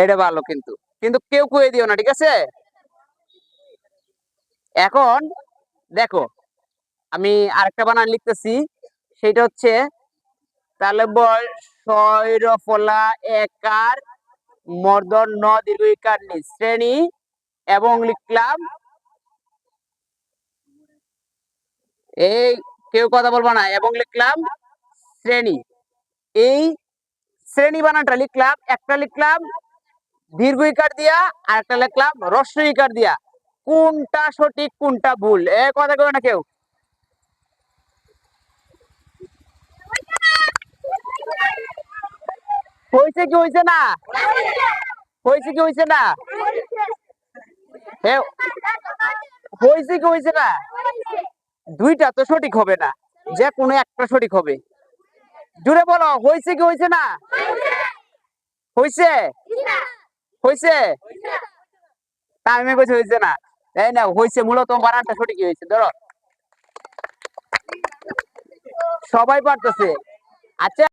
এটা ভালো, কিন্তু কিন্তু কেউ কয়ে দিও না, ঠিক আছে? এখন দেখো, আমি আরেকটা বানান লিখতেছি, সেটা হচ্ছে তাহলে বল সৈরফলা একার মর্দন ন দীর্ঘ ইকার নি শ্রেণী, এবং লিখলাম এই, কেউ কথা বলবো না, এবং লিখলাম শ্রেণী। এই শ্রেণী বানানটা লিখলাম, একটা লিখলাম দীর্ঘ ইকার দিয়া, আর একটা লিখলাম হ্রস্ব ইকার দিয়া। কোনটা সঠিক কোনটা ভুল, এ কথা কই না কেউ। হয়েছে কি হয়েছে না? হয়েছে কি হয়েছে না? হয়েছে কি হয়েছে না? দুইটা তো সঠিক হবে না, যে কোনো একটা সঠিক হবে। জুড়ে বলো, হয়েছে কি হয়েছে না? হয়েছে, হয়েছে। টাইমে কইছে হয়েছে না, তাই না? হয়েছে, মূলত বানানটা সঠিক হয়েছে। ধরো সবাই পারতেছে। আচ্ছা।